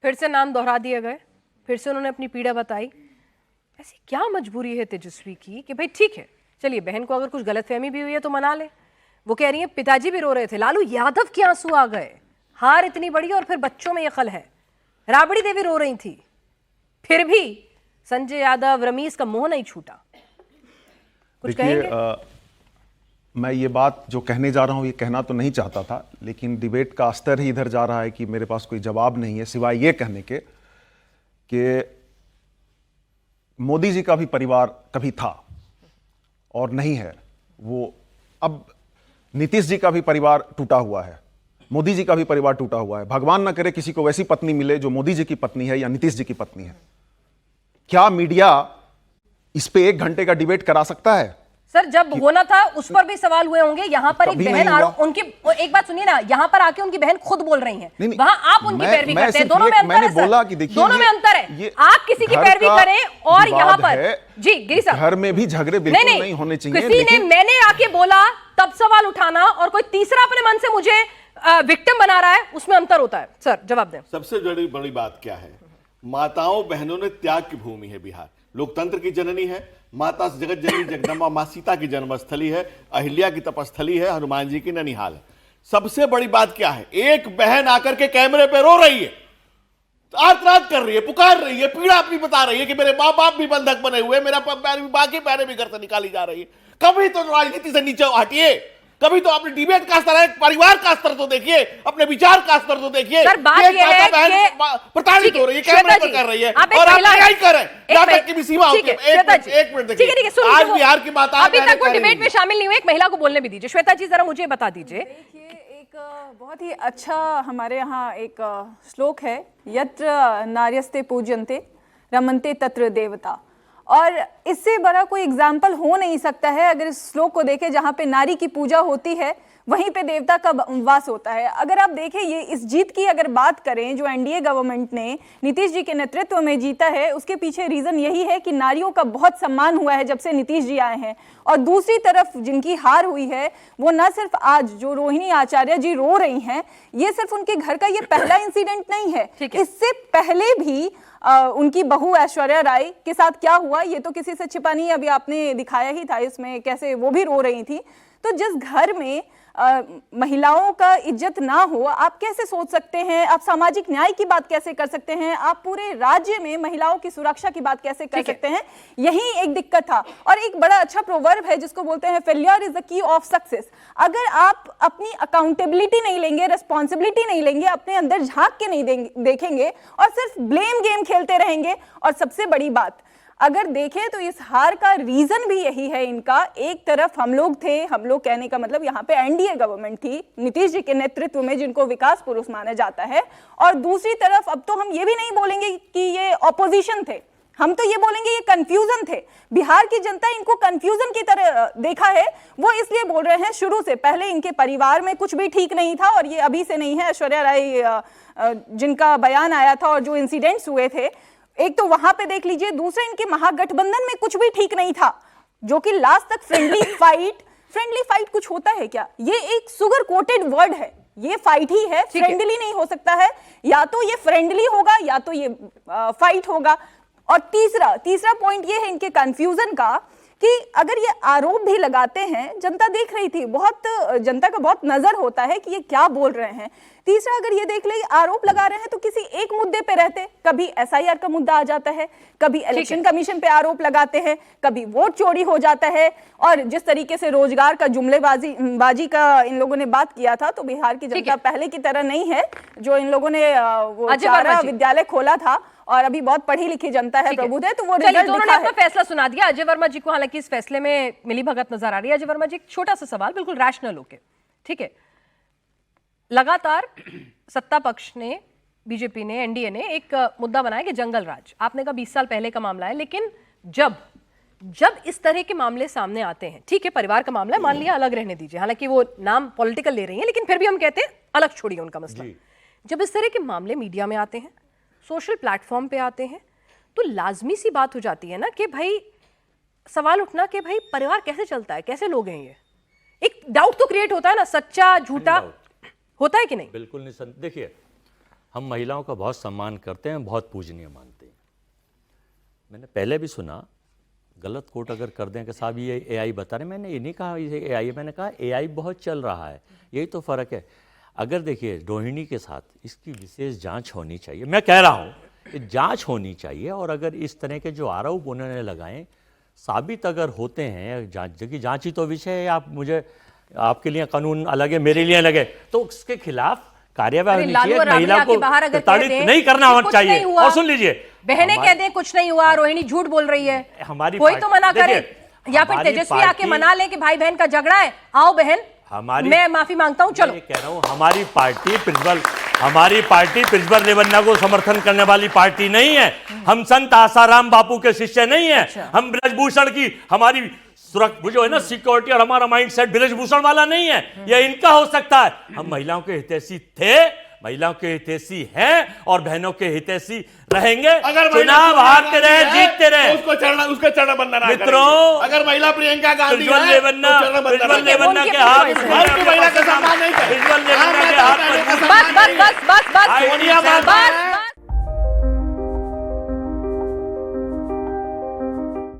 फिर से नाम दोहरा दिए गए, फिर से उन्होंने अपनी पीड़ा बताई। ऐसी क्या मजबूरी है तेजस्वी की कि भाई ठीक है, चलिए बहन को अगर कुछ गलतफहमी भी हुई है तो मना ले। वो कह रही है पिताजी भी रो रहे थे, लालू यादव के आंसू आ गए, हार इतनी बड़ी और फिर बच्चों में यकल है। राबड़ी देवी रो रही थी, फिर भी संजय यादव रमीज का मोह नहीं छूटा। कुछ कहेंगे? मैं ये बात जो कहने जा रहा हूं ये कहना तो नहीं चाहता था, लेकिन डिबेट का स्तर ही इधर जा रहा है कि मेरे पास कोई जवाब नहीं है सिवाय ये कहने के कि मोदी जी का भी परिवार कभी था और नहीं है वो। अब नीतीश जी का भी परिवार टूटा हुआ है, मोदी जी का भी परिवार टूटा हुआ है। भगवान ना करे किसी को वैसी पत्नी मिले जो मोदी जी की पत्नी है या नीतीश जी की पत्नी है। क्या मीडिया इस पे 1 घंटे का डिबेट करा सकता है? सर जब होना था उस पर भी सवाल हुए होंगे। यहाँ पर एक बहन उनकी, एक बात सुनिए ना, यहाँ पर आके उनकी बहन खुद बोल रही हैं, वहाँ आप उनकी पैरवी करते हैं। दोनों में अंतर है सर, बोला कि देखिए दोनों में अंतर है। आप किसी की पैरवी करें और यहाँ पर जी गिरी साहब घर में भी झगड़े बिल्कुल नहीं होने चाहिए। किसी ने मैंने आके बोला तब सवाल उठाना और कोई तीसरा अपने मन से मुझे विक्टिम बना रहा है, उसमें अंतर होता है। सर जवाब दें। सबसे बड़ी बात क्या है, माताओं बहनों ने त्याग की भूमि है बिहार, लोकतंत्र की जननी है, माता जगत जननी जगदम्बा मां सीता की जन्मस्थली है, अहिल्या की तपस्थली है, हनुमान जी की ननिहाल है। सबसे बड़ी बात क्या है, एक बहन आकर के कैमरे पे रो रही है, आर्तनाद कर रही है, पुकार रही है, पीड़ा अपनी बता रही है कि मेरे माँ बाप भी बंधक बने हुए, मेरा बाकी पैरे भी घर से निकाली जा रही है। कभी तो राजनीति से नीचे हटिए, कभी तो अपने डिबेट का स्तर है, परिवार का स्तर तो देखिए, अपने विचार का स्तर तो देखिए। प्रताड़ित हो रही है, कैमरे पर कर रही है और आप लड़ाई करें, नाटक की भी सीमा होती है। एक मिनट देखिए, आज बिहार की माता अभी तक वो डिबेट में शामिल नहीं हुए, एक महिला को बोलने भी दीजिए। श्वेता जी जरा मुझे बता दीजिए। एक बहुत ही अच्छा हमारे यहाँ एक श्लोक है, यत्र नार्यस्ते पूज्यन्ते रमन्ते तत्र देवता, और इससे बड़ा कोई एग्जाम्पल हो नहीं सकता है। अगर इस श्लोक को देखें, जहाँ पे नारी की पूजा होती है वहीं पे देवता का वास होता है। अगर आप देखें, ये इस जीत की अगर बात करें जो एनडीए गवर्नमेंट ने नीतीश जी के नेतृत्व में जीता है, उसके पीछे रीजन यही है कि नारियों का बहुत सम्मान हुआ है जब से नीतीश जी आए हैं। और दूसरी तरफ जिनकी हार हुई है वो न सिर्फ आज जो रोहिणी आचार्य जी रो रही हैं, ये सिर्फ उनके घर का ये पहला इंसिडेंट नहीं है। इससे पहले भी उनकी बहू ऐश्वर्या राय के साथ क्या हुआ ये तो किसी से छिपा नहीं है, अभी आपने दिखाया ही था इसमें कैसे वो भी रो रही थी। तो जिस घर में महिलाओं का इज्जत ना हो, आप कैसे सोच सकते हैं, आप सामाजिक न्याय की बात कैसे कर सकते हैं, आप पूरे राज्य में महिलाओं की सुरक्षा की बात कैसे कर सकते हैं? यही एक दिक्कत था। और एक बड़ा अच्छा प्रोवर्ब है जिसको बोलते हैं failure is the key of success. अगर आप अपनी अकाउंटेबिलिटी नहीं लेंगे, रिस्पॉन्सिबिलिटी नहीं लेंगे, अपने अंदर झांक के नहीं देखेंगे और सिर्फ ब्लेम गेम खेलते रहेंगे, और सबसे बड़ी बात अगर देखें तो इस हार का रीजन भी यही है इनका। एक तरफ हम लोग थे, हम लोग कहने का मतलब यहाँ पे एनडीए गवर्नमेंट थी नीतीश जी के नेतृत्व में, जिनको विकास पुरुष माना जाता है, और दूसरी तरफ अब तो हम ये भी नहीं बोलेंगे कि ये ऑपोजिशन थे, हम तो ये बोलेंगे ये कंफ्यूजन थे। बिहार की जनता इनको कंफ्यूजन की तरह देखा है, वो इसलिए बोल रहे हैं। शुरू से पहले इनके परिवार में कुछ भी ठीक नहीं था, और ये अभी से नहीं है। ऐश्वर्या राय जिनका बयान आया था और जो इंसिडेंट्स हुए थे, एक तो वहां पे देख लीजिए, दूसरे इनके महागठबंधन में कुछ भी ठीक नहीं था, जो कि लास्ट तक फ्रेंडली फाइट कुछ होता है क्या? ये एक सुगर कोटेड वर्ड है, ये फाइट ही है, फ्रेंडली नहीं हो सकता है। या तो ये फ्रेंडली होगा या तो ये फाइट होगा। और तीसरा पॉइंट ये है इनके कंफ्यूजन का कि अगर ये आरोप भी लगाते हैं, जनता देख रही थी, बहुत जनता का बहुत नजर होता है कि ये क्या बोल रहे हैं। तीसरा, अगर ये देख ले आरोप लगा रहे हैं तो किसी एक मुद्दे पे रहते, कभी एसआईआर का मुद्दा आ जाता है, कभी इलेक्शन कमीशन पे आरोप लगाते हैं, कभी वोट चोरी हो जाता है, और जिस तरीके से रोजगार का जुमलेबाजी का इन लोगों ने बात किया था, तो बिहार की जनता पहले की तरह नहीं है। जो इन लोगों ने वो चारा विद्यालय खोला था, और अभी बहुत पढ़ी लिखी जनता है प्रबुद्ध है, तो वो रिजल्ट दिखा है। फैसला सुना दिया अजय वर्मा जी को, हालांकि इस फैसले में मिली भगत नजर आ रही है। अजय वर्मा जी, एक छोटा सा सवाल, बिल्कुल रैशनल होके, ठीक है, लगातार सत्ता पक्ष ने, बीजेपी ने, एनडीए ने एक मुद्दा बनाया कि जंगल राज, आपने कहा 20 साल पहले का मामला है, लेकिन जब इस तरह के मामले सामने आते हैं, ठीक है परिवार का मामला है, मान लिया, अलग रहने दीजिए, हालांकि वो नाम पॉलिटिकल ले रही है, लेकिन फिर भी हम कहते हैं अलग छोड़िए उनका मसला। जब इस तरह के मामले मीडिया में आते हैं, सोशल प्लेटफॉर्म पे आते हैं, तो लाजमी सी बात हो जाती है ना कि भाई सवाल उठना कि भाई परिवार कैसे चलता है, कैसे लोग हैं ये, एक डाउट तो क्रिएट होता है ना, सच्चा झूठा होता है कि नहीं? बिल्कुल नहीं। देखिए, हम महिलाओं का बहुत सम्मान करते हैं, बहुत पूजनीय मानते हैं। मैंने पहले भी सुना, गलत कोट अगर कर दें कि साहब ये एआई बता रहे, मैंने ये नहीं कहा ये एआई है, मैंने कहा एआई बहुत चल रहा है, यही तो फ़र्क है। अगर देखिए रोहिणी के साथ इसकी विशेष जांच होनी चाहिए, मैं कह रहा हूँ कि जांच होनी चाहिए, और अगर इस तरह के जो आरोप उन्होंने लगाए साबित अगर होते हैं, जांच की जांच ही तो विषय है, आप मुझे आपके लिए कानून अलग है, मेरे लिए अलग है, तो उसके खिलाफ कार्यवाही होनी लालू चाहिए, और राबड़ी महिला आके को बाहर अगर प्रताड़ित कह दें नहीं करना कि होना कुछ चाहिए। नहीं हुआ, और सुन लीजिए, बहनें कह दें कुछ नहीं हुआ, रोहिणी झूठ बोल रही है, हमारी कोई तो मना करे, देखिए, या फिर हमारी तेजस्वी आके पार्टी- मना ले कि भाई बहन का झगड़ा है, आओ बहन मैं माफी मांगता हूं, चलो। मैं ये कह रहा हूं, हमारी पार्टी प्रिंसिपल रेवन्ना को समर्थन करने वाली पार्टी नहीं है। हम संत आसाराम बापू के शिष्य नहीं है। हम ब्रजभूषण की हमारी सुरक्षा जो है ना, सिक्योरिटी और हमारा माइंडसेट ब्रजभूषण वाला नहीं है, यह इनका हो सकता है। हम महिलाओं के हितैषी थे, महिलाओं के हितैषी हैं और बहनों के हितैषी रहेंगे। अगर चुनाव हारते रहे, जीतते रहे, उसको चरण बंदना मित्रों, अगर महिला प्रियंका गांधी प्रिंसिपल रेवन्ना के हाथ, महिला का सम्मान नहीं प्रिंसिपल रेवन्ना के हाथ बस बस बस बस बस सोनिया गांधी